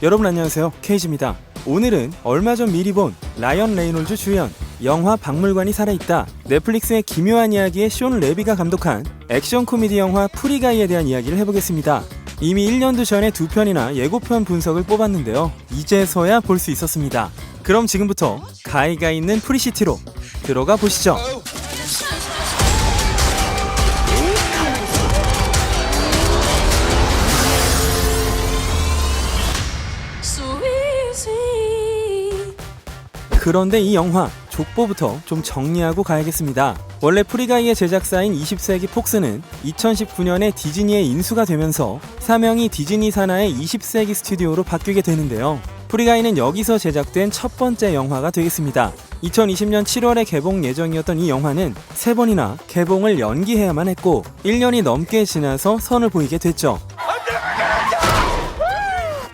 여러분 안녕하세요, 케이지입니다. 오늘은 얼마 전 미리 본 라이언 레이놀즈 주연 영화 박물관이 살아있다, 넷플릭스의 기묘한 이야기의 숀 레비가 감독한 액션 코미디 영화 프리가이에 대한 이야기를 해보겠습니다. 이미 1년도 전에 2편이나 예고편 분석을 뽑았는데요, 이제서야 볼 수 있었습니다. 그럼 지금부터 가이가 있는 프리시티로 들어가 보시죠. 그런데 이 영화 족보부터 좀 정리하고 가야겠습니다. 원래 프리가이의 제작사인 20세기 폭스는 2019년에 디즈니에 인수가 되면서 사명이 디즈니 산하의 20세기 스튜디오로 바뀌게 되는데요. 프리가이는 여기서 제작된 첫 번째 영화가 되겠습니다. 2020년 7월에 개봉 예정이었던 이 영화는 3번이나 개봉을 연기해야만 했고 1년이 넘게 지나서 선을 보이게 됐죠.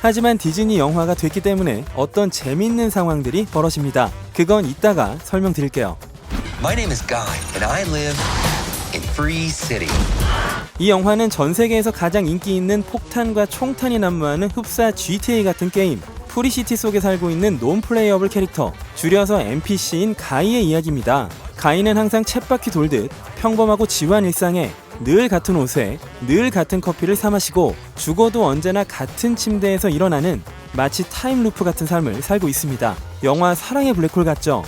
하지만 디즈니 영화가 됐기 때문에 어떤 재밌는 상황들이 벌어집니다. 그건 이따가 설명드릴게요. My name is Guy, and I live in Free City. 이 영화는 전 세계에서 가장 인기 있는 폭탄과 총탄이 난무하는 흡사 GTA 같은 게임 프리시티 속에 살고 있는 논플레이어블 캐릭터, 줄여서 NPC인 가이의 이야기입니다. 가이는 항상 쳇바퀴 돌듯 평범하고 지루한 일상에 늘 같은 옷에 늘 같은 커피를 사 마시고 죽어도 언제나 같은 침대에서 일어나는 마치 타임루프 같은 삶을 살고 있습니다. 영화 사랑의 블랙홀 같죠?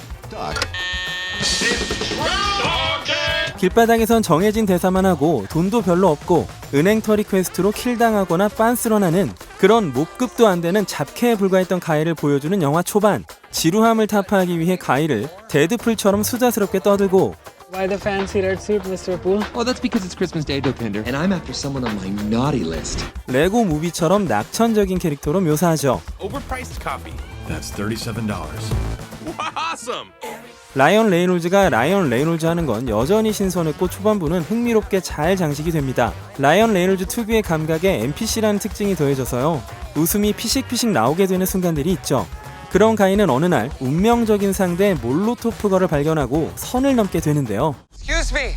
길바닥에선 정해진 대사만 하고 돈도 별로 없고 은행털이 퀘스트로 킬당하거나 빤스런하는 그런 목급도 안 되는 잡캐에 불과했던 가이를 보여주는 영화 초반, 지루함을 타파하기 위해 가이를 데드풀처럼 수다스럽게 떠들고 Why the fancy red suit, Mr. Poole? Oh, that's because it's Christmas Day, Dopinder. And I'm after someone on my naughty list. 레고 무비처럼 낙천적인 캐릭터로 묘사하죠. Overpriced coffee. That's $37. Awesome! 라이언 레이놀즈가 라이언 레이놀즈 하는 건 여전히 신선했고 초반부는 흥미롭게 잘 장식이 됩니다. 라이언 레이놀즈 특유의 감각에 NPC라는 특징이 더해져서요, 웃음이 피식피식 나오게 되는 순간들이 있죠. 그런 가이는 어느 날 운명적인 상대 몰로토프거를 발견하고 선을 넘게 되는데요. Excuse me.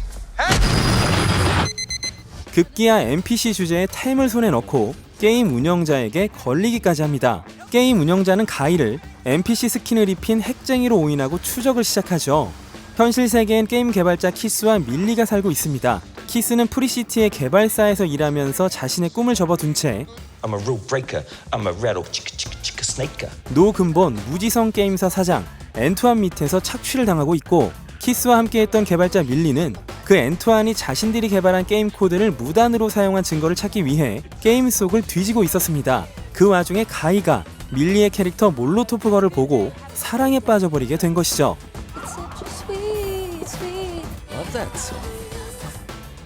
급기야 NPC 주제에 템을 손에 넣고 게임 운영자에게 걸리기까지 합니다. 게임 운영자는 가이를 NPC 스킨을 입힌 핵쟁이로 오인하고 추적을 시작하죠. 현실 세계엔 게임 개발자 키스와 밀리가 살고 있습니다. 키스는 프리시티의 개발사에서 일하면서 자신의 꿈을 접어둔 채 I'm a rule breaker. I'm a rattle chicka chicka chicka snaker. 노근본 무지성 게임사 사장 앤투안 밑에서 착취를 당하고 있고, 키스와 함께했던 개발자 밀리는 그 앤투안이 자신들이 개발한 게임 코드를 무단으로 사용한 증거를 찾기 위해 게임 속을 뒤지고 있었습니다. 그 와중에 가이가 밀리의 캐릭터 몰로토프거를 보고 사랑에 빠져버리게 된 것이죠. Love that song.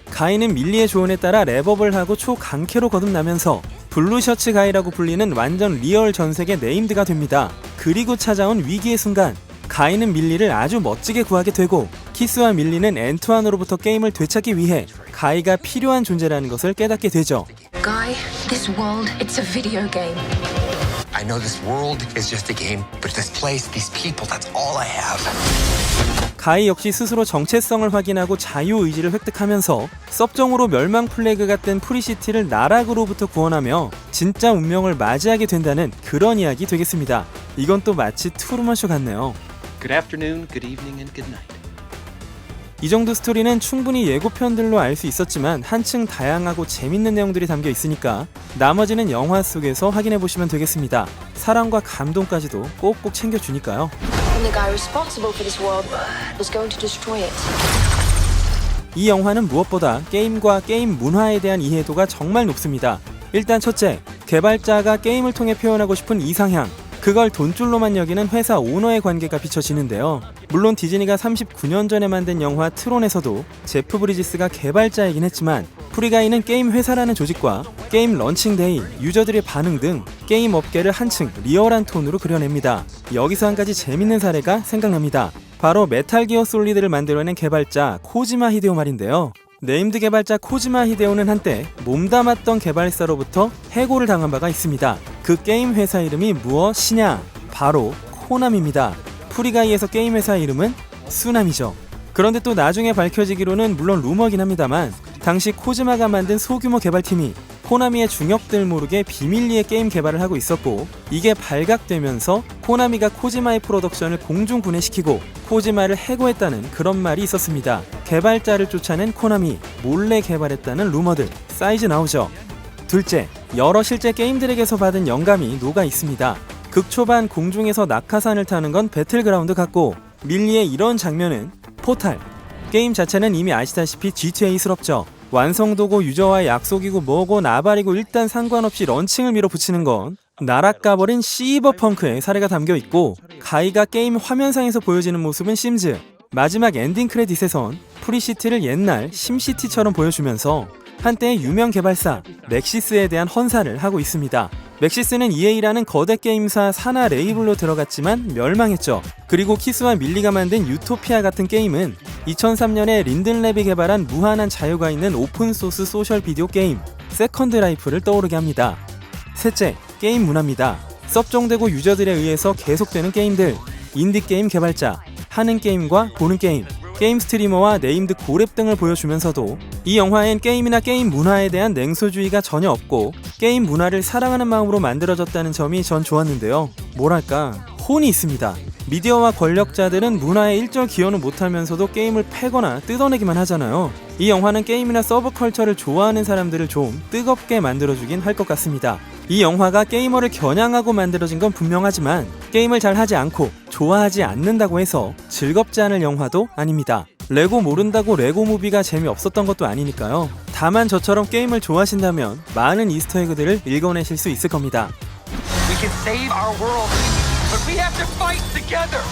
가이는 밀리의 조언에 따라 랩업을 하고 초강캐로 거듭나면서 블루셔츠 가이라고 불리는 완전 리얼 전세계 네임드가 됩니다. 그리고 찾아온 위기의 순간, 가이는 밀리를 아주 멋지게 구하게 되고 키스와 밀리는 앤투안으로부터 게임을 되찾기 위해 가이가 필요한 존재라는 것을 깨닫게 되죠. Guy, this world, it's a video game. I know this world is just a game, but this place, these people, that's all I have. 가이 역시 스스로 정체성을 확인하고 자유의지를 획득하면서 섭정으로 멸망 플래그가 뜬 프리시티를 나락으로부터 구원하며 진짜 운명을 맞이하게 된다는 그런 이야기 되겠습니다. 이건 또 마치 트루먼쇼 같네요. Good afternoon, good evening, and good night. 이 정도 스토리는 충분히 예고편들로 알 수 있었지만 한층 다양하고 재밌는 내용들이 담겨 있으니까 나머지는 영화 속에서 확인해보시면 되겠습니다. 사랑과 감동까지도 꼭꼭 챙겨주니까요. And the guy responsible for this world was going to destroy it. 이 영화는 무엇보다 게임과 게임 문화에 대한 이해도가 정말 높습니다. 일단 첫째, 개발자가 게임을 통해 표현하고 싶은 이상향, 그걸 돈줄로만 여기는 회사 오너의 관계가 비춰지는데요. 물론 디즈니가 39년 전에 만든 영화 트론에서도 제프 브리지스가 개발자이긴 했지만 프리가이는 게임 회사라는 조직과 게임 런칭데이, 유저들의 반응 등 게임 업계를 한층 리얼한 톤으로 그려냅니다. 여기서 한 가지 재밌는 사례가 생각납니다. 바로 메탈 기어 솔리드를 만들어낸 개발자 코지마 히데오 말인데요. 네임드 개발자 코지마 히데오는 한때 몸담았던 개발사로부터 해고를 당한 바가 있습니다. 그 게임 회사 이름이 무엇이냐? 바로 코나미입니다. 프리가이에서 게임 회사 이름은 쓰나미죠. 그런데 또 나중에 밝혀지기로는 물론 루머긴 합니다만 당시 코지마가 만든 소규모 개발팀이 코나미의 중역들 모르게 비밀리에 게임 개발을 하고 있었고, 이게 발각되면서 코나미가 코지마의 프로덕션을 공중 분해시키고 코지마를 해고했다는 그런 말이 있었습니다. 개발자를 쫓아낸 코나미, 몰래 개발했다는 루머들 사이즈 나오죠. 둘째, 여러 실제 게임들에게서 받은 영감이 녹아 있습니다. 극초반 공중에서 낙하산을 타는 건 배틀그라운드 같고, 밀리의 이런 장면은 포탈. 게임 자체는 이미 아시다시피 GTA스럽죠. 완성도고 유저와의 약속이고 뭐고 나발이고 일단 상관없이 런칭을 밀어붙이는 건 날아까버린 시버펑크의 사례가 담겨있고, 가이가 게임 화면상에서 보여지는 모습은 심즈, 마지막 엔딩 크레딧에선 프리시티를 옛날 심시티처럼 보여주면서 한때의 유명 개발사 맥시스에 대한 헌사를 하고 있습니다. 맥시스는 EA라는 거대 게임사 산하 레이블로 들어갔지만 멸망했죠. 그리고 키스와 밀리가 만든 유토피아 같은 게임은 2003년에 린든랩이 개발한 무한한 자유가 있는 오픈소스 소셜 비디오 게임 세컨드 라이프를 떠오르게 합니다. 셋째, 게임 문화입니다. 섭종되고 유저들에 의해서 계속되는 게임들, 인디게임 개발자, 하는 게임과 보는 게임, 게임 스트리머와 네임드 고렙 등을 보여주면서도 이 영화엔 게임이나 게임 문화에 대한 냉소주의가 전혀 없고 게임 문화를 사랑하는 마음으로 만들어졌다는 점이 전 좋았는데요. 뭐랄까, 혼이 있습니다. 미디어와 권력자들은 문화에 일절 기여는 못하면서도 게임을 패거나 뜯어내기만 하잖아요. 이 영화는 게임이나 서브컬처를 좋아하는 사람들을 좀 뜨겁게 만들어주긴 할 것 같습니다. 이 영화가 게이머를 겨냥하고 만들어진 건 분명하지만 게임을 잘 하지 않고 좋아하지 않는다고 해서 즐겁지 않을 영화도 아닙니다. 레고 모른다고 레고 무비가 재미없었던 것도 아니니까요. 다만 저처럼 게임을 좋아하신다면 많은 이스터에그들을 읽어내실 수 있을 겁니다. We can save our world, but we have to fight together.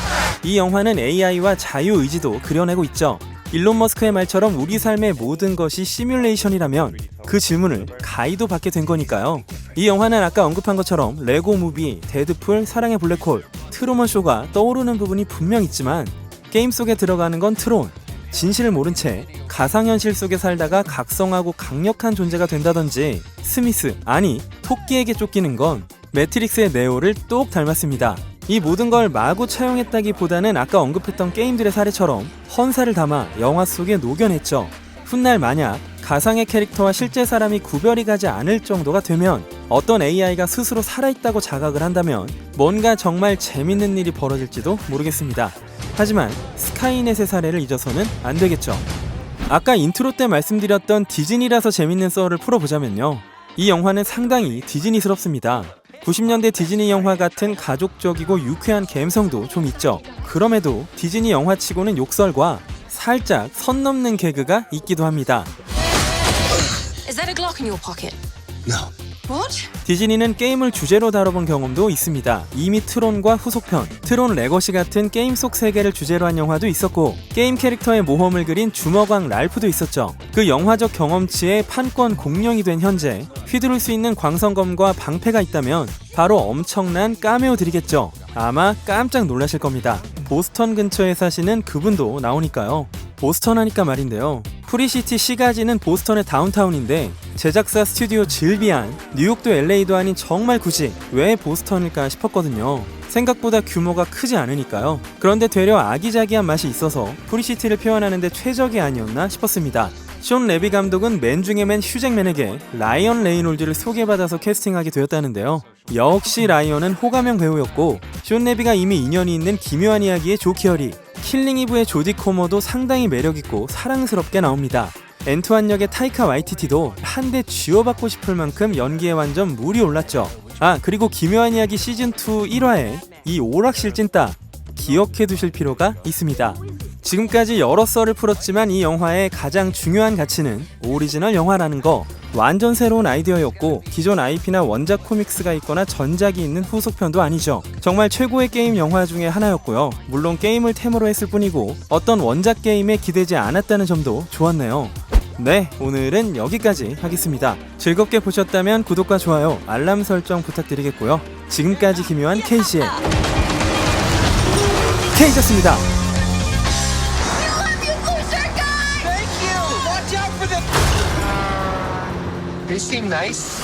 이 영화는 AI와 자유의지도 그려내고 있죠. 일론 머스크의 말처럼 우리 삶의 모든 것이 시뮬레이션이라면 그 질문을 가이도 받게 된 거니까요. 이 영화는 아까 언급한 것처럼 레고 무비, 데드풀, 사랑의 블랙홀, 트루먼 쇼가 떠오르는 부분이 분명 있지만 게임 속에 들어가는 건 트론, 진실을 모른 채 가상현실 속에 살다가 각성하고 강력한 존재가 된다든지 스미스, 아니 토끼에게 쫓기는 건 매트릭스의 네오를 똑 닮았습니다. 이 모든 걸 마구 차용했다기보다는 아까 언급했던 게임들의 사례처럼 헌사를 담아 영화 속에 녹여냈죠. 훗날 만약 가상의 캐릭터와 실제 사람이 구별이 가지 않을 정도가 되면 어떤 AI가 스스로 살아있다고 자각을 한다면 뭔가 정말 재밌는 일이 벌어질지도 모르겠습니다. 하지만 스카이넷의 사례를 잊어서는 안 되겠죠. 아까 인트로 때 말씀드렸던 디즈니라서 재밌는 썰을 풀어보자면요. 이 영화는 상당히 디즈니스럽습니다. 90년대 디즈니 영화 같은 가족적이고 유쾌한 감성도 좀 있죠. 그럼에도 디즈니 영화치고는 욕설과 살짝 선 넘는 개그가 있기도 합니다. Is that a Glock in your pocket? No. What? 디즈니는 게임을 주제로 다뤄본 경험도 있습니다. 이미 트론과 후속편, 트론 레거시 같은 게임 속 세계를 주제로 한 영화도 있었고 게임 캐릭터의 모험을 그린 주먹왕 랄프도 있었죠. 그 영화적 경험치에 판권 공룡이 된 현재 휘두를 수 있는 광선검과 방패가 있다면 바로 엄청난 까메오들이겠죠. 아마 깜짝 놀라실 겁니다. 보스턴 근처에 사시는 그분도 나오니까요. 보스턴 하니까 말인데요. 프리시티 시가지는 보스턴의 다운타운인데 제작사 스튜디오 질비안, 뉴욕도 LA도 아닌 정말 굳이 왜 보스턴일까 싶었거든요. 생각보다 규모가 크지 않으니까요. 그런데 되려 아기자기한 맛이 있어서 프리시티를 표현하는데 최적이 아니었나 싶었습니다. 숀 레비 감독은 맨 중에 맨 휴잭맨에게 라이언 레이놀즈를 소개받아서 캐스팅하게 되었다는데요. 역시 라이언은 호감형 배우였고 숀 레비가 이미 인연이 있는 기묘한 이야기의 조키어리, 킬링 이브의 조디 코머도 상당히 매력있고 사랑스럽게 나옵니다. 엔투안 역의 타이카 와이티티도 한 대 쥐어받고 싶을 만큼 연기에 완전 물이 올랐죠. 아, 그리고 기묘한 이야기 시즌2 1화에 이 오락실 찐따 기억해 두실 필요가 있습니다. 지금까지 여러 썰을 풀었지만 이 영화의 가장 중요한 가치는 오리지널 영화라는 거. 완전 새로운 아이디어였고 기존 IP나 원작 코믹스가 있거나 전작이 있는 후속편도 아니죠. 정말 최고의 게임 영화 중에 하나였고요. 물론 게임을 테마로 했을 뿐이고 어떤 원작 게임에 기대지 않았다는 점도 좋았네요. 네, 오늘은 여기까지 하겠습니다. 즐겁게 보셨다면 구독과 좋아요, 알람 설정 부탁드리겠고요. 지금까지 기묘한 K씨의 K였습니다. They seem nice.